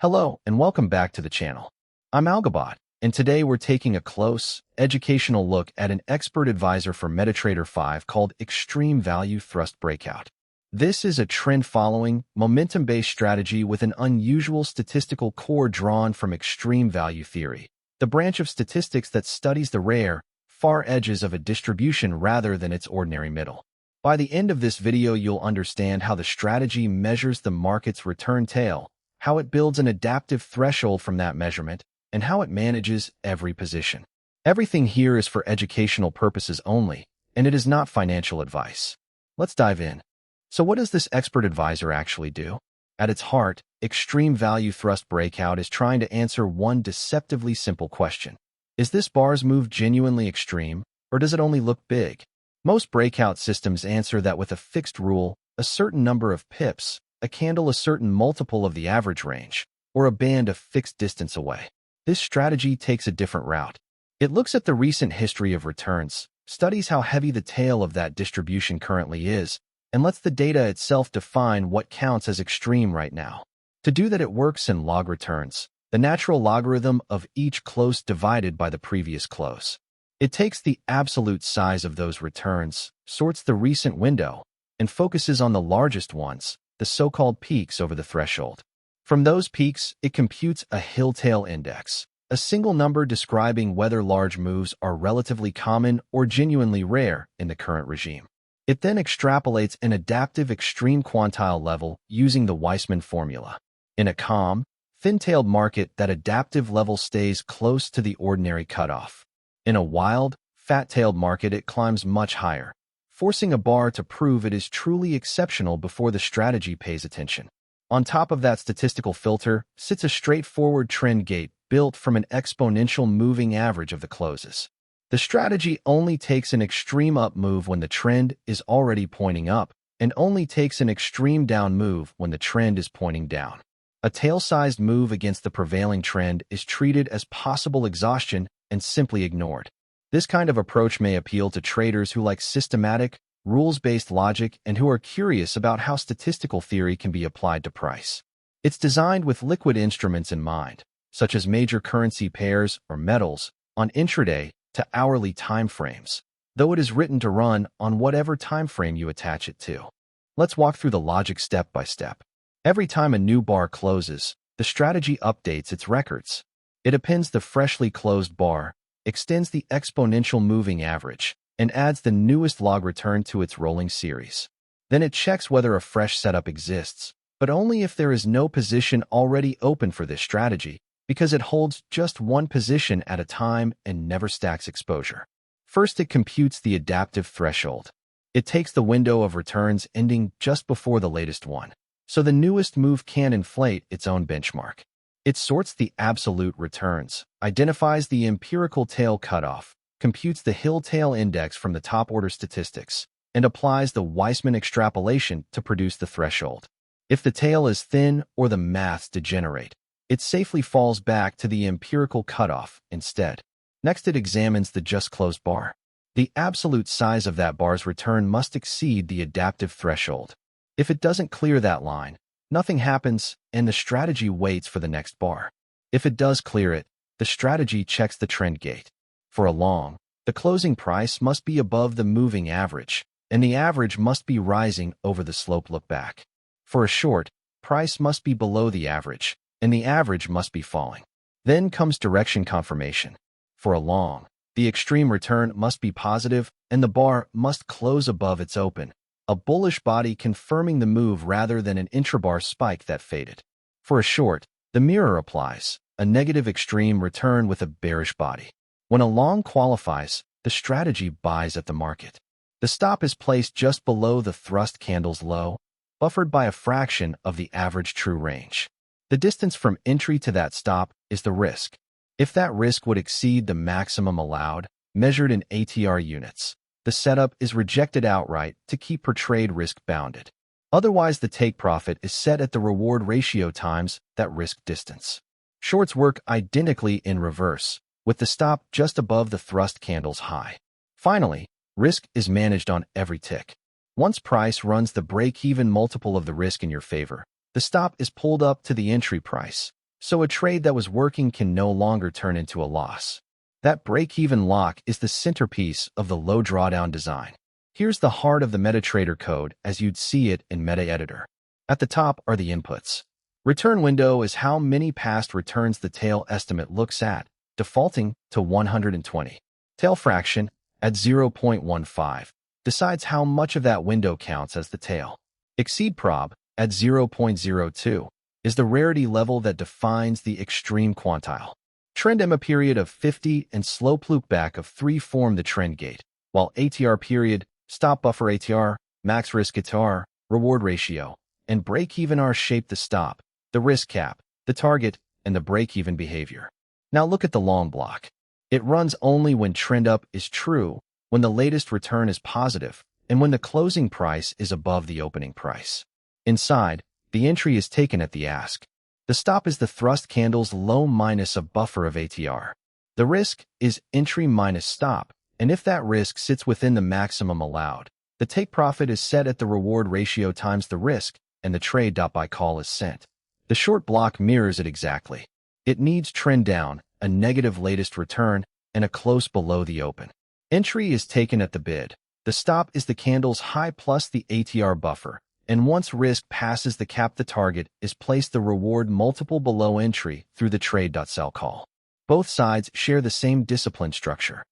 Hello, and welcome back to the channel. I'm Algabot, and today we're taking a close, educational look at an expert advisor for MetaTrader 5 called Extreme Value Thrust Breakout. This is a trend-following, momentum-based strategy with an unusual statistical core drawn from extreme value theory, the branch of statistics that studies the rare, far edges of a distribution rather than its ordinary middle. By the end of this video, you'll understand how the strategy measures the market's return tail, how it builds an adaptive threshold from that measurement, and how it manages every position. Everything here is for educational purposes only, and it is not financial advice. Let's dive in. So what does this expert advisor actually do? At its heart, Extreme Value Thrust Breakout is trying to answer one deceptively simple question. Is this bar's move genuinely extreme, or does it only look big? Most breakout systems answer that with a fixed rule, a certain number of pips, a candle a certain multiple of the average range, or a band a fixed distance away. This strategy takes a different route. It looks at the recent history of returns, studies how heavy the tail of that distribution currently is, and lets the data itself define what counts as extreme right now. To do that, it works in log returns, the natural logarithm of each close divided by the previous close. It takes the absolute size of those returns, sorts the recent window, and focuses on the largest ones, the so-called peaks over the threshold. From those peaks, it computes a hill-tail index, a single number describing whether large moves are relatively common or genuinely rare in the current regime. It then extrapolates an adaptive extreme quantile level using the Weissman formula. In a calm, thin-tailed market, that adaptive level stays close to the ordinary cutoff. In a wild, fat-tailed market, it climbs much higher, forcing a bar to prove it is truly exceptional before the strategy pays attention. On top of that statistical filter sits a straightforward trend gate built from an exponential moving average of the closes. The strategy only takes an extreme up move when the trend is already pointing up, and only takes an extreme down move when the trend is pointing down. A tail-sized move against the prevailing trend is treated as possible exhaustion and simply ignored. This kind of approach may appeal to traders who like systematic, rules-based logic and who are curious about how statistical theory can be applied to price. It's designed with liquid instruments in mind, such as major currency pairs or metals, on intraday to hourly timeframes, though it is written to run on whatever timeframe you attach it to. Let's walk through the logic step by step. Every time a new bar closes, the strategy updates its records. It appends the freshly closed bar, extends the exponential moving average, and adds the newest log return to its rolling series. Then it checks whether a fresh setup exists, but only if there is no position already open for this strategy, because it holds just one position at a time and never stacks exposure. First, it computes the adaptive threshold. It takes the window of returns ending just before the latest one, so the newest move can inflate its own benchmark. It sorts the absolute returns, identifies the empirical tail cutoff, computes the hill-tail index from the top-order statistics, and applies the Weissman extrapolation to produce the threshold. If the tail is thin or the maths degenerate, it safely falls back to the empirical cutoff instead. Next, it examines the just-closed bar. The absolute size of that bar's return must exceed the adaptive threshold. If it doesn't clear that line, nothing happens, and the strategy waits for the next bar. If it does clear it, the strategy checks the trend gate. For a long, the closing price must be above the moving average, and the average must be rising over the slope lookback. For a short, price must be below the average, and the average must be falling. Then comes direction confirmation. For a long, the extreme return must be positive, and the bar must close above its open, a bullish body confirming the move rather than an intrabar spike that faded. For a short, the mirror applies, a negative extreme return with a bearish body. When a long qualifies, the strategy buys at the market. The stop is placed just below the thrust candle's low, buffered by a fraction of the average true range. The distance from entry to that stop is the risk. If that risk would exceed the maximum allowed, measured in ATR units, the setup is rejected outright to keep per trade risk bounded. Otherwise, the take profit is set at the reward ratio times that risk distance. Shorts work identically in reverse, with the stop just above the thrust candle's high. Finally, risk is managed on every tick. Once price runs the break-even multiple of the risk in your favor, the stop is pulled up to the entry price, so a trade that was working can no longer turn into a loss. That break-even lock is the centerpiece of the low drawdown design. Here's the heart of the MetaTrader code as you'd see it in MetaEditor. At the top are the inputs. Return window is how many past returns the tail estimate looks at, defaulting to 120. TailFraction, at 0.15, decides how much of that window counts as the tail. ExceedProb, at 0.02, is the rarity level that defines the extreme quantile. Trend EMA period of 50 and slope loopback of 3 form the trend gate, while ATR period, stop buffer ATR, MaxRiskAtr, reward ratio, and BreakevenR shape the stop, the risk cap, the target, and the break-even behavior. Now look at the long block. It runs only when trend up is true, when the latest return is positive, and when the closing price is above the opening price. Inside, the entry is taken at the ask. The stop is the thrust candle's low minus a buffer of ATR. The risk is entry minus stop, and if that risk sits within the maximum allowed, the take profit is set at the reward ratio times the risk, and the trade by call is sent. The short block mirrors it exactly. It needs trend down, a negative latest return, and a close below the open. Entry is taken at the bid. The stop is the candle's high plus the ATR buffer, and once risk passes the cap, the target is placed the reward multiple below entry through the trade.sell call. Both sides share the same discipline structure.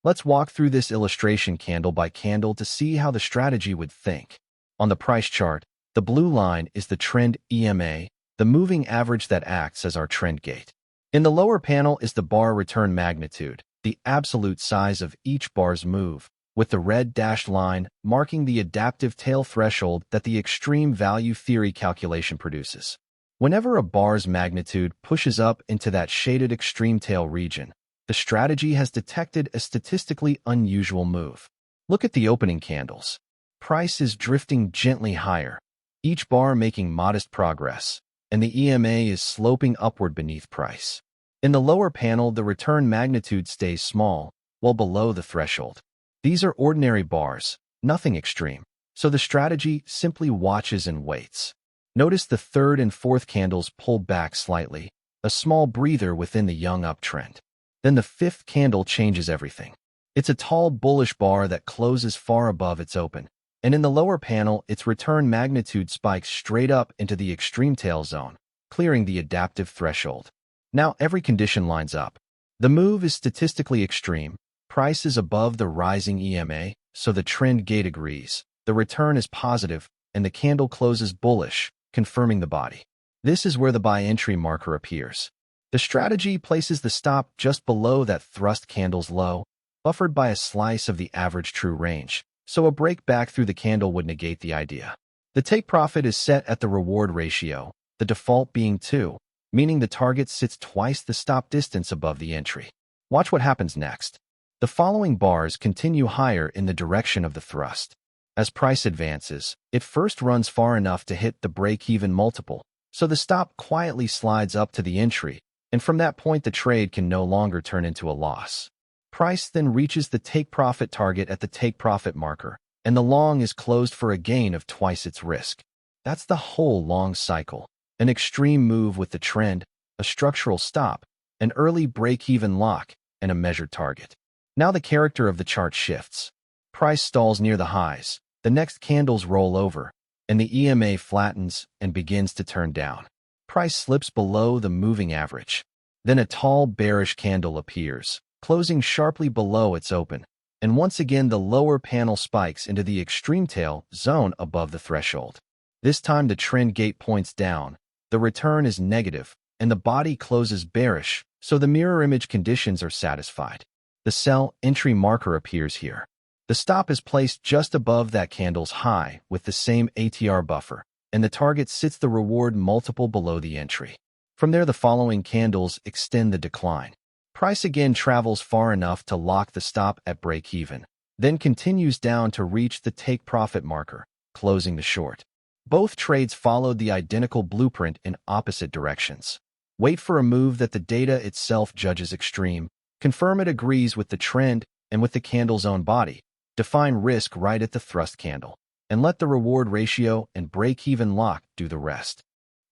Let's walk through this illustration candle by candle to see how the strategy would think. On the price chart, the blue line is the trend EMA, the moving average that acts as our trend gate. In the lower panel is the bar return magnitude, the absolute size of each bar's move, with the red dashed line marking the adaptive tail threshold that the extreme value theory calculation produces. Whenever a bar's magnitude pushes up into that shaded extreme tail region, the strategy has detected a statistically unusual move. Look at the opening candles. Price is drifting gently higher, each bar making modest progress, and the EMA is sloping upward beneath price. In the lower panel, the return magnitude stays small, while below the threshold. These are ordinary bars, nothing extreme, so the strategy simply watches and waits. Notice the third and fourth candles pull back slightly, a small breather within the young uptrend. Then the fifth candle changes everything. It's a tall bullish bar that closes far above its open, and in the lower panel, its return magnitude spikes straight up into the extreme tail zone, clearing the adaptive threshold. Now every condition lines up. The move is statistically extreme, price is above the rising EMA, so the trend gate agrees, the return is positive, and the candle closes bullish, confirming the body. This is where the buy entry marker appears. The strategy places the stop just below that thrust candle's low, buffered by a slice of the average true range, so a break back through the candle would negate the idea. The take profit is set at the reward ratio, the default being 2, meaning the target sits twice the stop distance above the entry. Watch what happens next. The following bars continue higher in the direction of the thrust. As price advances, it first runs far enough to hit the break-even multiple, so the stop quietly slides up to the entry, and from that point the trade can no longer turn into a loss. Price then reaches the take profit target at the take profit marker, and the long is closed for a gain of twice its risk. That's the whole long cycle. An extreme move with the trend, a structural stop, an early break-even lock, and a measured target. Now the character of the chart shifts. Price stalls near the highs, the next candles roll over, and the EMA flattens and begins to turn down. Price slips below the moving average. Then a tall bearish candle appears, closing sharply below its open, and once again the lower panel spikes into the extreme tail zone above the threshold. This time the trend gate points down, the return is negative, and the body closes bearish, so the mirror image conditions are satisfied. The sell entry marker appears here. The stop is placed just above that candle's high with the same ATR buffer, and the target sits the reward multiple below the entry. From there, the following candles extend the decline. Price again travels far enough to lock the stop at break-even, then continues down to reach the take profit marker, closing the short. Both trades followed the identical blueprint in opposite directions. Wait for a move that the data itself judges extreme, confirm it agrees with the trend and with the candle's own body, define risk right at the thrust candle, and let the reward ratio and break-even lock do the rest.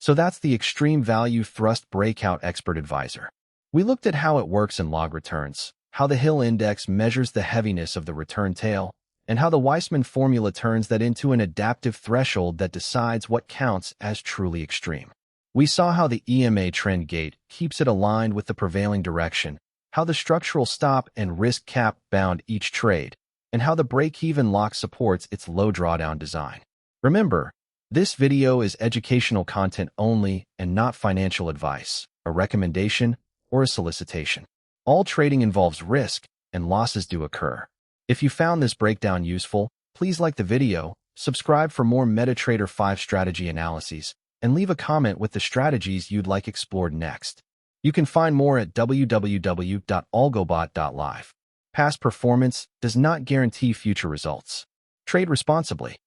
So that's the Extreme Value Thrust Breakout Expert Advisor. We looked at how it works in log returns, how the Hill Index measures the heaviness of the return tail, and how the Weissman formula turns that into an adaptive threshold that decides what counts as truly extreme. We saw how the EMA trend gate keeps it aligned with the prevailing direction, how the structural stop and risk cap bound each trade, and how the break-even lock supports its low drawdown design. Remember, this video is educational content only and not financial advice, a recommendation, or a solicitation. All trading involves risk, and losses do occur. If you found this breakdown useful, please like the video, subscribe for more MetaTrader 5 strategy analyses, and leave a comment with the strategies you'd like explored next. You can find more at www.algobot.live. Past performance does not guarantee future results. Trade responsibly.